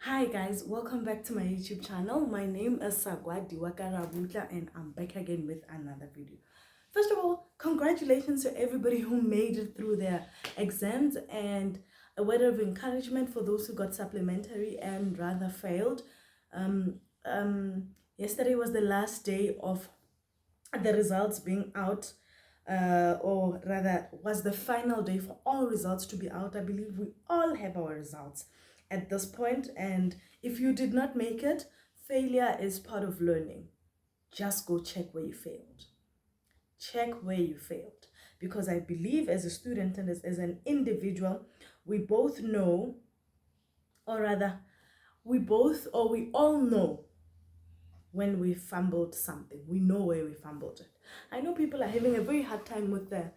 Hi guys, welcome back to my YouTube channel. My name is Sagwadi Wakarabutla and I'm back again with another video. First of all, congratulations to everybody who made it through their exams, and a word of encouragement for those who got supplementary and rather failed. Um, Yesterday was the last day of the results being out, or rather was the final day for all results to be out. I believe we all have our results at this point, and if you did not make it, failure is part of learning. Just go check where you failed. Check where you failed, because I believe as a student and as an individual, we both know, or rather we all know when we fumbled something. We know where we fumbled it. I know people are having a very hard time with the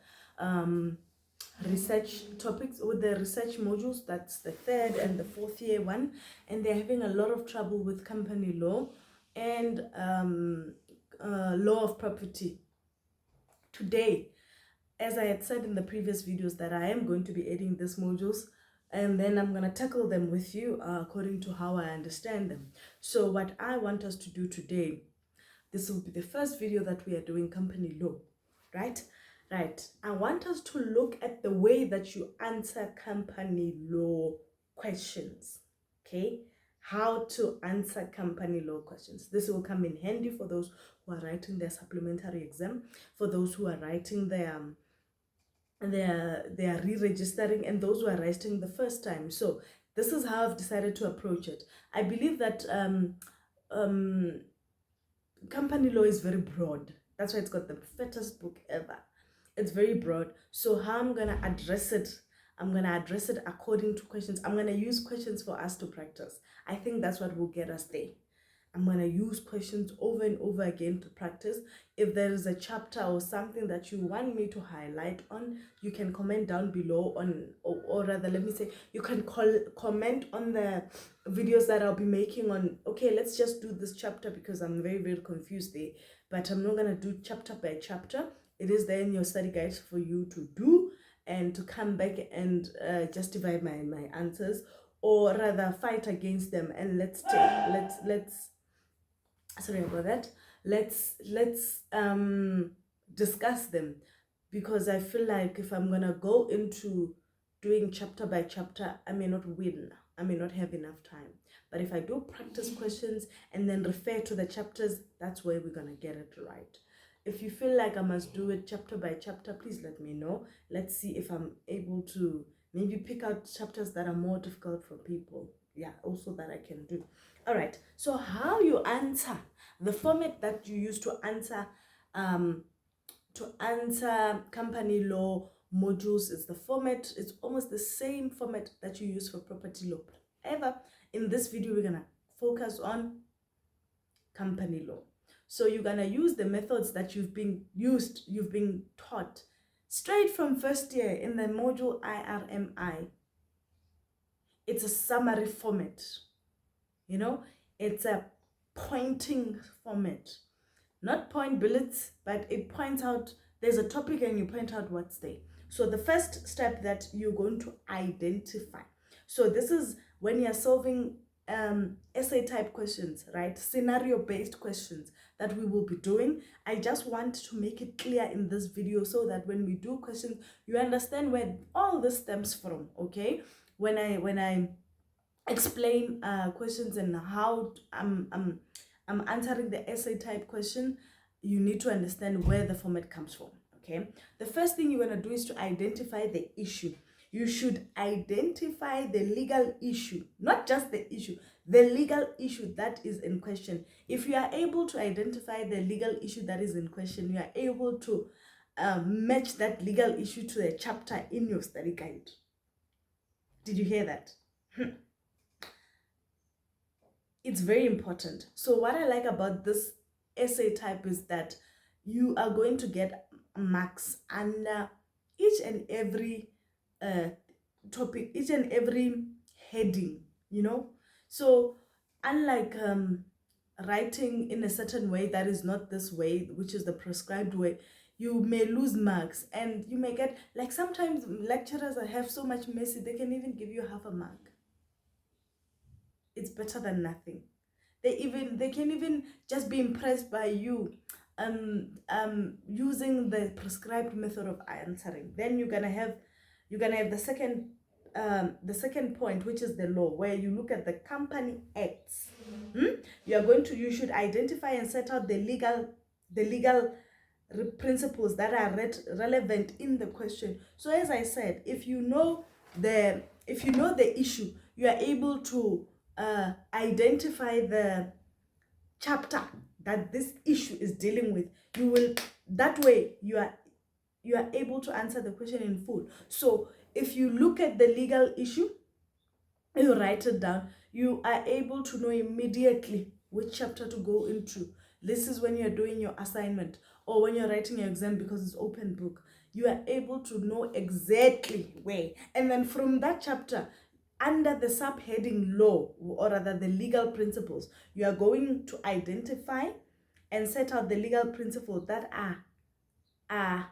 research topics, with the research modules. That's the third and the fourth year one, and they're having a lot of trouble with company law and law of property. Today, as I had said in the previous videos, that I am going to be adding these modules, and then I'm going to tackle them with you according to how I understand them. So what I want us to do today, this will be the first video that we are doing company law, right? I want us to look at the way that you answer company law questions, okay? How to answer company law questions. This will come in handy for those who are writing their supplementary exam, for those who are writing their re-registering, and those who are writing the first time. So this is how I've decided to approach it. I believe that company law is very broad. That's why it's got the fattest book ever. It's very broad. So how I'm gonna address it, according to questions. I'm gonna use questions for us to practice. I think that's what will get us there. I'm going to use questions over and over again to practice. If there is a chapter or something that you want me to highlight on, you can comment down below on, or rather, let me say, you can comment on the videos that I'll be making on, okay, let's just do this chapter because I'm very, very confused there. But I'm not going to do chapter by chapter. It is there in your study guide for you to do and to come back and justify my answers, or rather fight against them. And let's sorry about that, let's discuss them, because I feel like if I'm gonna go into doing chapter by chapter, I may not win, I may not have enough time. But if I do practice questions and then refer to the chapters, that's where we're gonna get it right. If you feel like I must do it chapter by chapter, please let me know. Let's see if I'm able to maybe pick out chapters that are more difficult for people. Yeah, also that I can do. All right, so how you answer, the format that you use to answer company law modules is the format. It's almost the same format that you use for property law. However, in this video, we're gonna focus on company law. So you're gonna use the methods that you've been taught straight from first year in the module IRMI. It's a summary format. You know, it's a pointing format, not point bullets, but it points out, there's a topic and you point out what's there. So the first step that you're going to identify. So this is when you're solving essay type questions, right? Scenario based questions that we will be doing. I just want to make it clear in this video so that when we do questions, you understand where all this stems from, okay? When I explain questions and how I'm answering the essay type question, you need to understand where the format comes from, okay? The first thing you're going to do is to identify the issue. You should identify the legal issue, not just the issue, the legal issue that is in question. If you are able to identify the legal issue that is in question, you are able to match that legal issue to the chapter in your study guide. Did you hear that? It's very important. So what I like about this essay type is that you are going to get marks under each and every topic, each and every heading, you know. So unlike writing in a certain way that is not this way, which is the prescribed way, you may lose marks, and you may get, like, sometimes lecturers have so much mercy, they can even give you half a mark. it's better than nothing. They can even just be impressed by you using the prescribed method of answering. Then you're gonna have the second point, which is the law, where you look at the company acts. You should identify and set out the legal principles that are relevant in the question. So as I said, if you know the issue, you are able to identify the chapter that this issue is dealing with. That way you are able to answer the question in full. So if you look at the legal issue, you write it down, you are able to know immediately which chapter to go into. This is when you're doing your assignment or when you're writing your exam, because it's open book. You are able to know exactly where. And then from that chapter, under the subheading law, or rather the legal principles, you are going to identify and set out the legal principles that are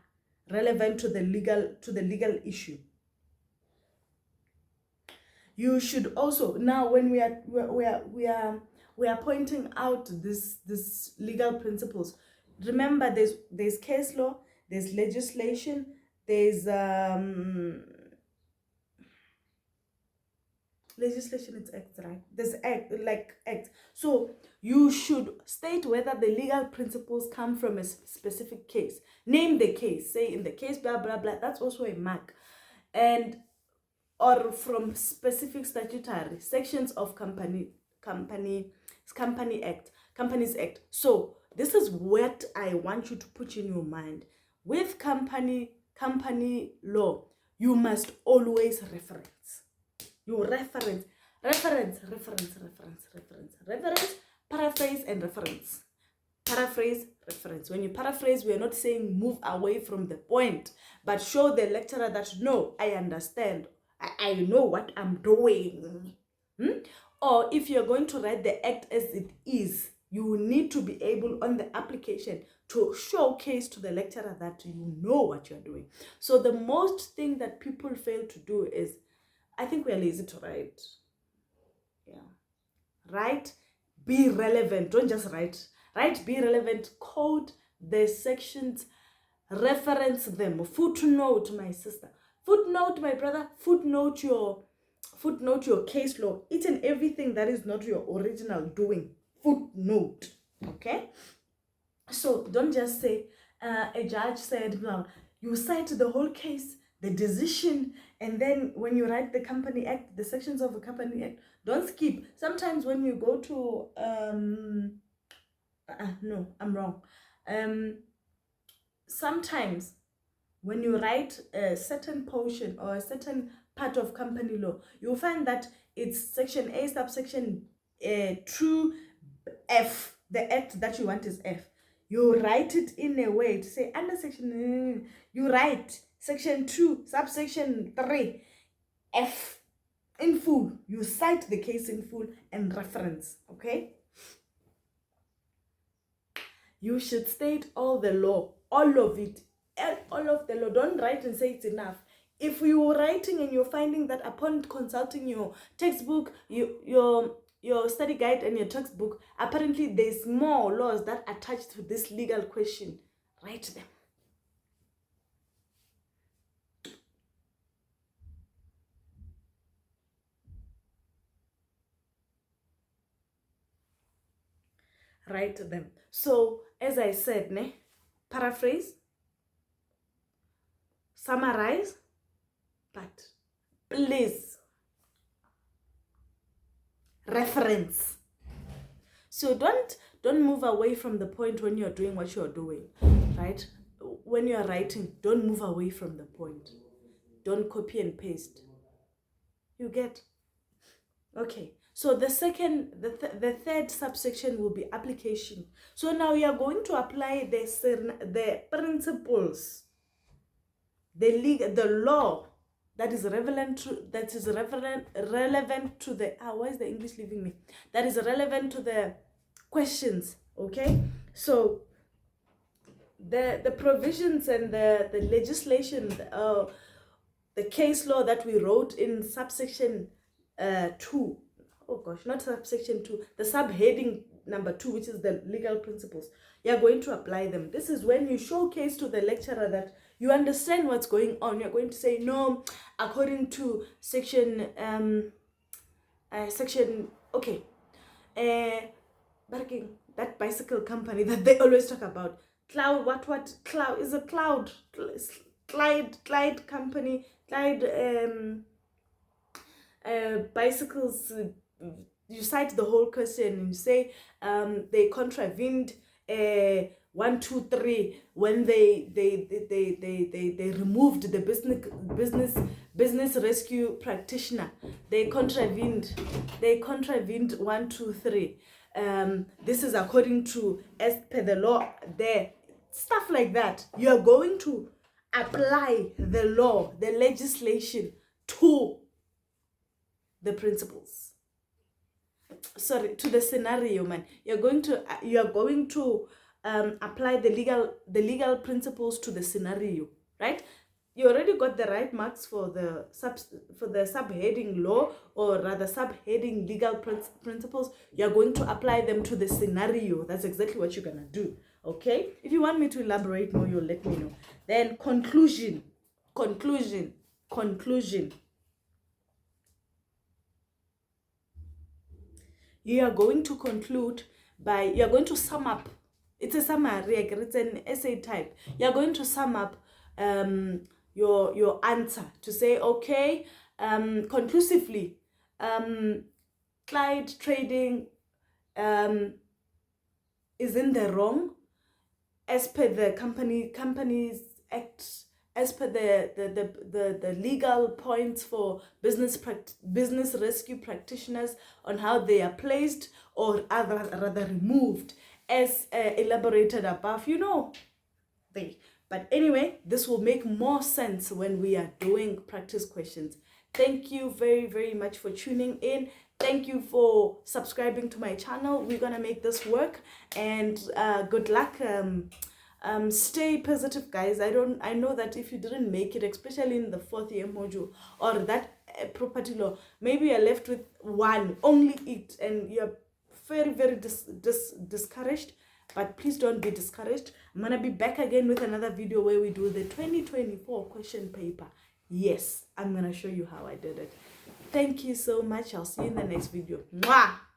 relevant to the legal issue. You should also, now when we are pointing out this legal principles, remember there's case law, there's legislation, there's legislation, it's act, right? There's act. So you should state whether the legal principles come from a specific case. Name the case. Say in the case blah blah blah. That's also a mark. And or from specific statutory sections of Companies Act. So this is what I want you to put in your mind. With company law, you must always reference. You reference, paraphrase and reference. Paraphrase, reference. When you paraphrase, we are not saying move away from the point, but show the lecturer that, no, I understand. I know what I'm doing. Or if you're going to write the act as it is, you need to be able on the application to showcase to the lecturer that you know what you're doing. So the most thing that people fail to do is, I think we are lazy to write. Yeah. Write, be relevant. Don't just write. Write, be relevant. Code the sections. Reference them. Footnote, my sister. Footnote, my brother. Footnote your case law. Each and everything that is not your original doing. Footnote. Okay? So don't just say, a judge said, blah. You cite the whole case, the decision, and then when you write the Company Act, the sections of the Company Act, don't skip. Sometimes when you go to, no, I'm wrong. Sometimes when you write a certain portion or a certain part of company law, you'll find that it's section A, subsection 2, F. The act that you want is F. You write it in a way to say under section, you write section 2, subsection 3, F in full. You cite the case in full and reference, okay? You should state all the law, all of it, all of the law. Don't write and say it's enough. If you're writing and you're finding that upon consulting your textbook, your study guide and your textbook, apparently there's more laws that attach to this legal question, write them. Write them. So as I said, paraphrase, summarize, but please reference. So don't move away from the point when you're doing what you're doing, right? When you're writing, don't move away from the point. Don't copy and paste. You get? Okay. So the third subsection will be application. So now you are going to apply the principles, the law that is relevant to the why is the English leaving me? That is relevant to the questions. Okay, so the provisions and the legislation, the case law that we wrote in subsection 2. oh gosh, not subsection 2, the subheading number 2, which is the legal principles. You're going to apply them. This is when you showcase to the lecturer that you understand what's going on. You're going to say, no, according to section, okay, that bicycle company that they always talk about, Cloud, Cloud, is a Cloud, Clyde company, Clyde, bicycles, you cite the whole question and you say they contravened 1, 2, 3 when they removed the business rescue practitioner. They contravened 1, 2, 3. This is according to, as per the law there, stuff like that. You are going to apply the law, the legislation to the principles. Sorry, to the scenario, man. You are going to apply the legal principles to the scenario, right? You already got the right marks for the subheading law, or rather subheading legal principles. You are going to apply them to the scenario. That's exactly what you're gonna do. Okay, if you want me to elaborate more, you'll let me know. Then conclusion. You are going to conclude by, you are going to sum up. It's a summary, it's an essay type. You are going to sum up your answer to say, okay, conclusively, Clyde Trading is in the wrong as per the Companies Act, as per the legal points for business rescue practitioners on how they are placed, or rather removed, as elaborated above, you know. But anyway, this will make more sense when we are doing practice questions. Thank you very, very much for tuning in. Thank you for subscribing to my channel. We're gonna make this work, and good luck. Stay positive, guys. I know that if you didn't make it, especially in the 4th year module or that property law, maybe you're left with only it, and you're very, very discouraged. But please don't be discouraged. I'm gonna be back again with another video where we do the 2024 question paper. Yes, I'm gonna show you how I did it. Thank you so much. I'll see you in the next video. Mwah!